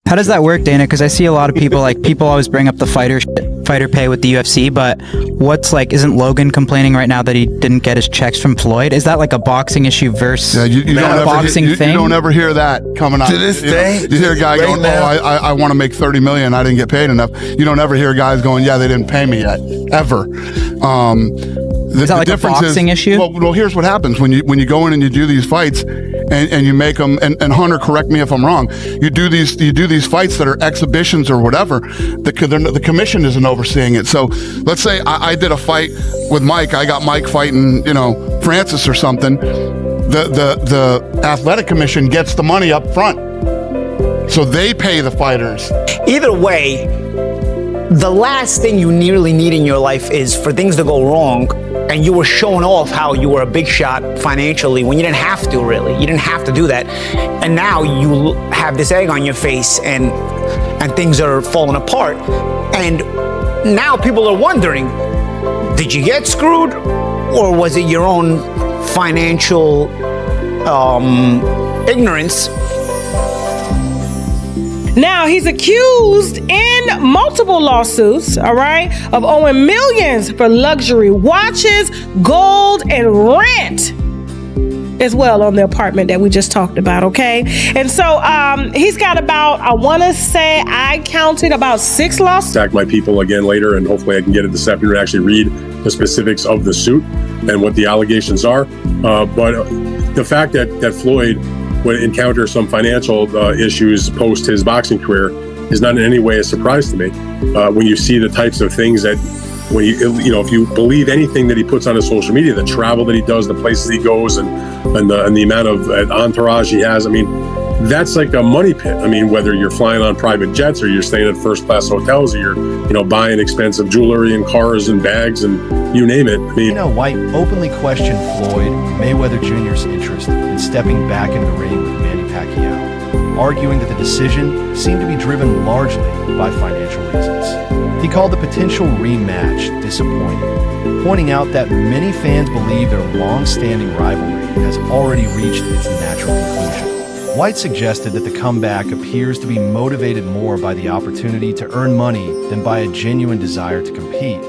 How does that work, Dana? Because I see a lot of people, like, people always bring up the fighter pay with the UFC, but what's like, isn't Logan complaining right now that he didn't get his checks from Floyd? Is that like a boxing issue versus you a boxing thing? You don't ever hear that coming out. To this day, You hear a guy going, I want to make $30 million. I didn't get paid enough. You don't ever hear guys going, yeah, they didn't pay me yet, ever. Is that like a boxing issue? Well, here's what happens when you go in and you do these fights, and you make them. And Hunter, correct me if I'm wrong. You do these fights that are exhibitions or whatever. The commission isn't overseeing it. So let's say I did a fight with Mike. I got Mike fighting, Francis or something. The athletic commission gets the money up front, so they pay the fighters. Either way, the last thing you nearly need in your life is for things to go wrong and you were showing off how you were a big shot financially when you didn't have to, really. You didn't have to do that. And now you have this egg on your face and things are falling apart. And now people are wondering, did you get screwed or was it your own financial ignorance? Now, he's accused in multiple lawsuits, all right, of owing millions for luxury watches, gold, and rent as well on the apartment that we just talked about, okay? And so he's got about, I counted about 6 lawsuits. Contact my people again later, and hopefully I can get it this afternoon to actually read the specifics of the suit and what the allegations are. But the fact that Floyd would encounter some financial issues post his boxing career is not in any way a surprise to me. When you see the types of things that, if you believe anything that he puts on his social media, the travel that he does, the places he goes, and the amount of entourage he has, I mean, that's like a money pit. I mean, whether you're flying on private jets or you're staying at first class hotels or you're, buying expensive jewelry and cars and bags and you name it. I mean, White openly questioned Floyd Mayweather Jr.'s interest in stepping back into the ring with Manny Pacquiao, arguing that the decision seemed to be driven largely by financial reasons. He called the potential rematch disappointing, pointing out that many fans believe their long-standing rivalry has already reached its natural conclusion. White suggested that the comeback appears to be motivated more by the opportunity to earn money than by a genuine desire to compete,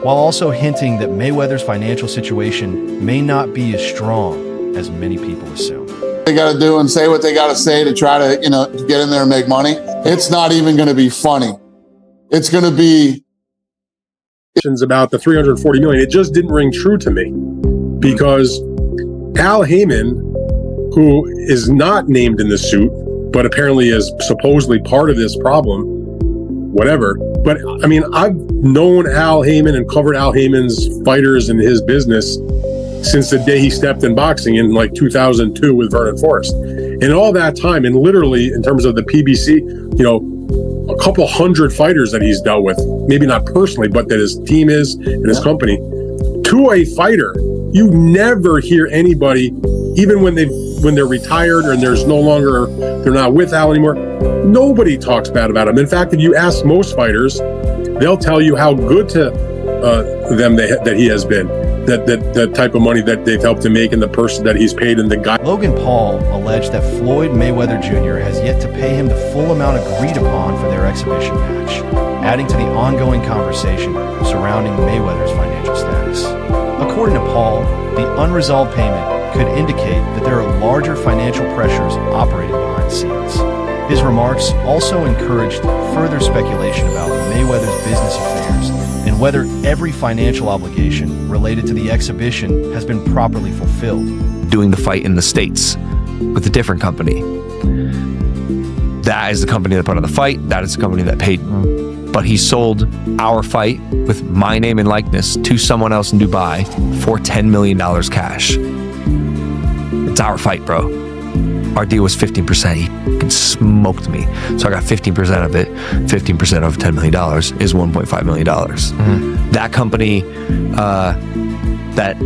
while also hinting that Mayweather's financial situation may not be as strong as many people assume. They got to do and say what they got to say to try to, to get in there and make money. It's not even going to be funny. It's going to be about the $340 million. It just didn't ring true to me because Al Heyman, who is not named in the suit, but apparently is supposedly part of this problem, whatever. But I mean, I've known Al Heyman and covered Al Heyman's fighters and his business since the day he stepped in boxing in like 2002 with Vernon Forrest. And all that time, and literally in terms of the PBC, a couple hundred fighters that he's dealt with, maybe not personally, but that his team is and his company, to a fighter, you never hear anybody, even when they're retired or they're not with Al anymore, nobody talks bad about him. In fact, if you ask most fighters, they'll tell you how good to them that he has been, that type of money that they've helped him make and the person that he's paid and the guy. Logan Paul alleged that Floyd Mayweather Jr. has yet to pay him the full amount agreed upon for their exhibition match, adding to the ongoing conversation surrounding Mayweather's financial status. According to Paul, the unresolved payment could indicate that there are larger financial pressures operating behind the scenes. His remarks also encouraged further speculation about Mayweather's business affairs and whether every financial obligation related to the exhibition has been properly fulfilled. Doing the fight in the States with a different company. That is the company that put on the fight. That is the company that paid. But he sold our fight with my name and likeness to someone else in Dubai for $10 million cash. It's our fight, bro. Our deal was 15%. He fucking smoked me. So I got 15% of it. 15% of $10 million is $1.5 million. Mm-hmm. That company that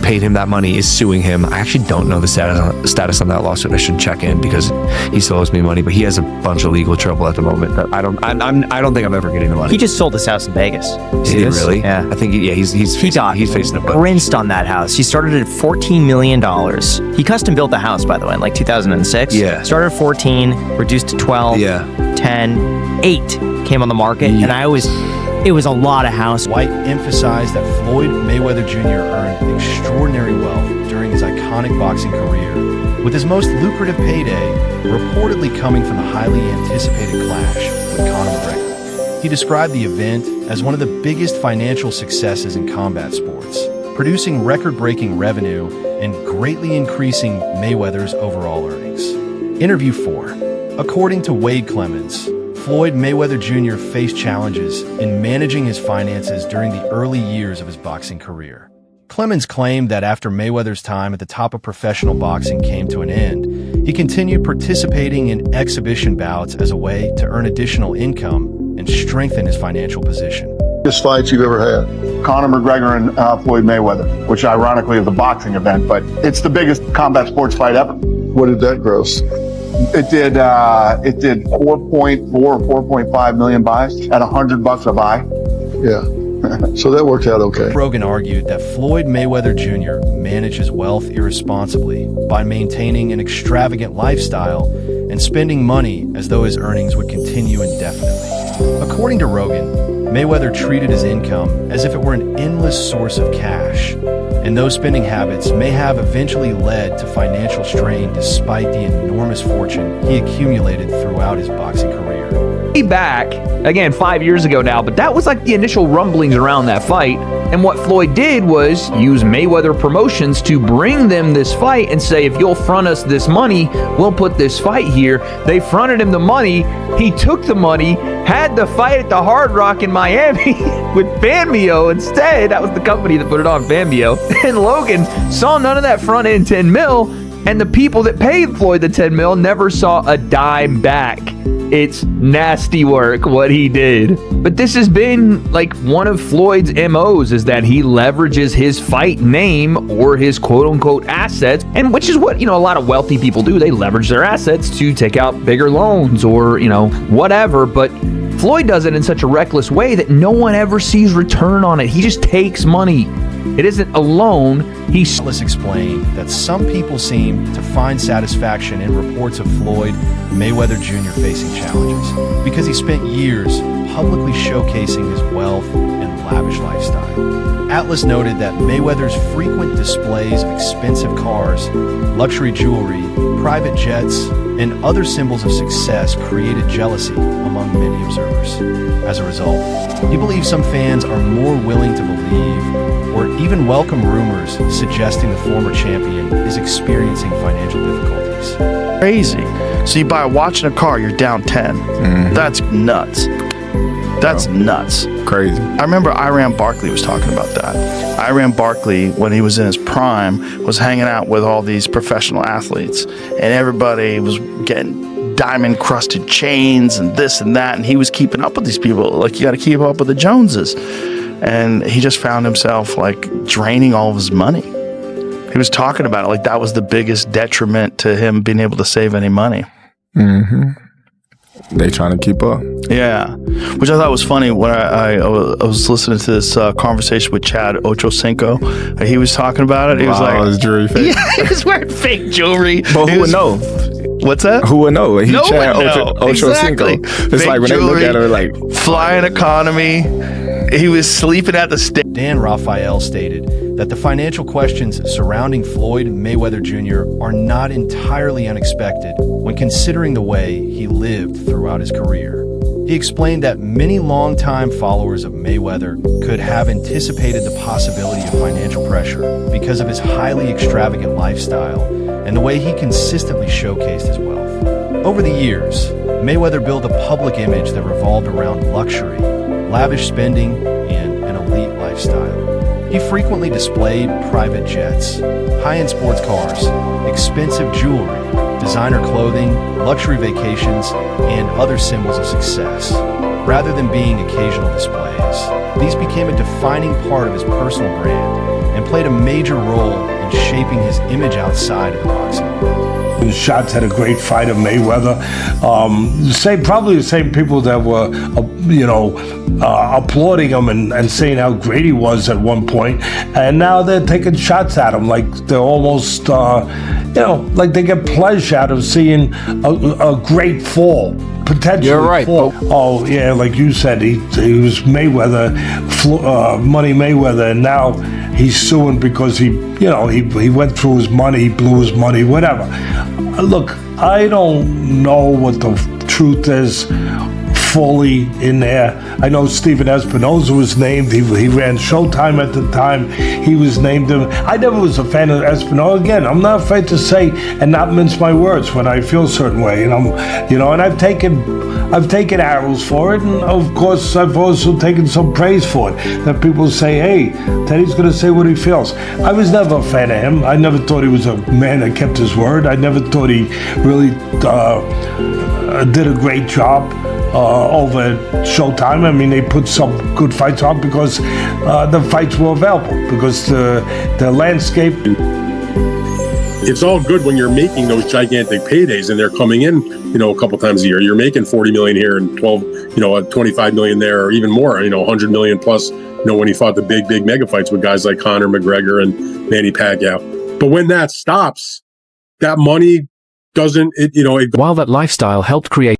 paid him that money is suing him. I actually don't know the status on that lawsuit. I should check in because he still owes me money, but he has a bunch of legal trouble at the moment that I don't think I'm ever getting the money. He just sold his house in Vegas. Did he really? Yeah. I think he's facing a bunch. Rinsed on that house. He started at $14 million. He custom built the house, by the way, in like 2006. Yeah. Started at 14, reduced to 12, Yeah. 10, 8 came on the market, and it was a lot of house. White emphasized that Floyd Mayweather Jr. earned extraordinary wealth during his iconic boxing career, with his most lucrative payday reportedly coming from the highly anticipated clash with Conor McGregor. He described the event as one of the biggest financial successes in combat sports, producing record-breaking revenue and greatly increasing Mayweather's overall earnings. Interview 4. According to Wade Clemens, Floyd Mayweather Jr. faced challenges in managing his finances during the early years of his boxing career. Clemens claimed that after Mayweather's time at the top of professional boxing came to an end, he continued participating in exhibition bouts as a way to earn additional income and strengthen his financial position. Biggest fights you've ever had? Conor McGregor and Floyd Mayweather, which ironically is a boxing event, but it's the biggest combat sports fight ever. What did that gross? It did 4.4 or 4.5 million buys at $100 a buy. Yeah. So that worked out okay. Rogan argued that Floyd Mayweather Jr. managed his wealth irresponsibly by maintaining an extravagant lifestyle and spending money as though his earnings would continue indefinitely. According to Rogan, Mayweather treated his income as if it were an endless source of cash, and those spending habits may have eventually led to financial strain despite the enormous fortune he accumulated throughout his boxing career. Back, again, 5 years ago now, but that was like the initial rumblings around that fight. And what Floyd did was use Mayweather Promotions to bring them this fight and say, if you'll front us this money, we'll put this fight here. They fronted him the money. He took the money, had the fight at the Hard Rock in Miami with Bambio instead. That was the company that put it on, Bambio. And Logan saw none of that front end 10 mil, and the people that paid Floyd the 10 mil never saw a dime back. It's nasty work what he did. But this has been like one of Floyd's MOs, is that he leverages his fight name or his quote unquote assets, and which is what, a lot of wealthy people do. They leverage their assets to take out bigger loans or, whatever. But Floyd does it in such a reckless way that no one ever sees return on it. He just takes money. It isn't a loan. Atlas explained that some people seem to find satisfaction in reports of Floyd Mayweather Jr. facing challenges because he spent years publicly showcasing his wealth and lavish lifestyle. Atlas noted that Mayweather's frequent displays of expensive cars, luxury jewelry, private jets, and other symbols of success created jealousy among many observers. As a result, he believes some fans are more willing to believe or even welcome rumors suggesting the former champion is experiencing financial difficulties. Crazy. So you buy a watch and a car, you're down 10. That's nuts. That's nuts. Crazy. I remember Iran Barkley was talking about that. Iran Barkley, when he was in his prime, was hanging out with all these professional athletes, and everybody was getting diamond-crusted chains and this and that, and he was keeping up with these people. Like, you got to keep up with the Joneses. And he just found himself, like, draining all of his money. He was talking about it like that was the biggest detriment to him being able to save any money. They trying to keep up. Yeah, which I thought was funny when I was listening to this conversation with Chad Ochocinco. He was talking about it. He was like, his jewelry fake. Yeah, he was wearing fake jewelry. But who would know? What's that? Who would know? He No Chad one know. Exactly. Ochocinco. It's Fake like when jewelry, they look at her like flying economy. He was sleeping at the stage. Dan Raphael stated that the financial questions surrounding Floyd Mayweather Jr. are not entirely unexpected when considering the way he lived throughout his career. He explained that many longtime followers of Mayweather could have anticipated the possibility of financial pressure because of his highly extravagant lifestyle and the way he consistently showcased his wealth. Over the years, Mayweather built a public image that revolved around luxury, lavish spending, and an elite lifestyle. He frequently displayed private jets, high-end sports cars, expensive jewelry, designer clothing, luxury vacations, and other symbols of success. Rather than being occasional displays, these became a defining part of his personal brand and played a major role in shaping his image outside of the boxing world. Shots had a great fight of Mayweather. Probably the same people that were, applauding him and saying how great he was at one point, and now they're taking shots at him like they're almost, like they get pleasure out of seeing a great fall. Potentially. You're right. Oh yeah, like you said, he was Mayweather, Money Mayweather, and now he's suing because he went through his money, he blew his money, whatever. Look, I don't know what the truth is fully in there. I know Steven Espinoza was named. He ran Showtime at the time. He was named him. I never was a fan of Espinoza. Again, I'm not afraid to say and not mince my words when I feel a certain way. And I've taken arrows for it, and of course I've also taken some praise for it. That people say, hey, Teddy's going to say what he feels. I was never a fan of him. I never thought he was a man that kept his word. I never thought he really did a great job over at Showtime. I mean, they put some good fights on because the fights were available, because the landscape. It's all good when you're making those gigantic paydays and they're coming in, a couple times a year. You're making 40 million here and 25 million there, or even more, 100 million plus, when he fought the big mega fights with guys like Conor McGregor and Manny Pacquiao. But when that stops, that money doesn't, While that lifestyle helped create